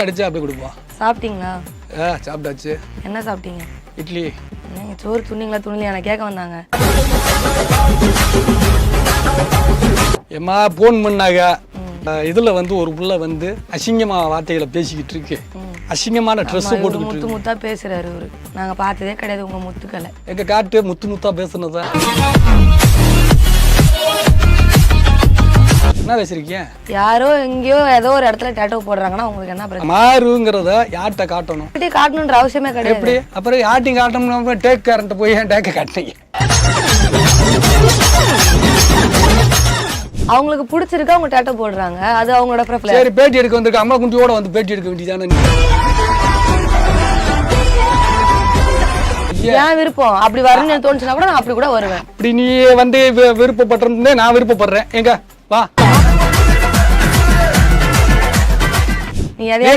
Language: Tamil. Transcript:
அடிச்சு அப்படியே கொடுப்போம். சாப்பிட்டீங்களா? சாப்பிட்டாச்சு. என்ன சாப்பிட்டீங்க? இட்லி. நீங்க சோறு துணிங்களா துணிலையா நான் கேட்க வந்தாங்க. ஏமா போன் பண்ணாங்க. இதுல வந்து ஒரு புள்ள வந்து அசிங்கமா வார்த்தைகளை பேசிக்கிட்டு இருக்கு. அசிங்கமான ட்ரெஸ் போட்டுக்கிட்டு முத்து முத்தா பேசுறாரு இவரு. நாங்க பார்த்ததே கிடையாது உங்க முத்துக்களை. எங்க காட்டு முத்து முத்தா பேசுனதா என்ன பேசிருக்கீங்க? யாரோ எங்கேயோ ஏதோ ஒரு இடத்துல டேட்டோ போடுறாங்கன்னா உங்களுக்கு என்ன பிரச்சனை? மாறுங்கிறத யார்கிட்ட காட்டணும்? காட்டணுன்ற அவசியமே கிடையாது. எப்படி அப்புறம் யார்ட்டையும் காட்டணும்? டேக் கரண்ட் போய் டேக்க காட்டினீங்க. அவங்களுக்கு பிடிச்சிருக்கா அவங்க டேட்டோ போடுறாங்க, அது அவங்களோட ப்ரிஃபரன்ஸ். சரி, பேட்டி எடுக்க வந்திருக்க அம்மா குண்டியோட வந்து பேட்டி எடுக்க வேண்டியதானே? ஏன் விருப்பம் அப்படி வரணும்னு தோணுச்சுன்னா கூட நான் அப்படி கூட வருவேன். அப்படி நீ வந்து விருப்பப்படுறே, நான் விருப்பப்படுறேன். எங்க வா, நீ அதே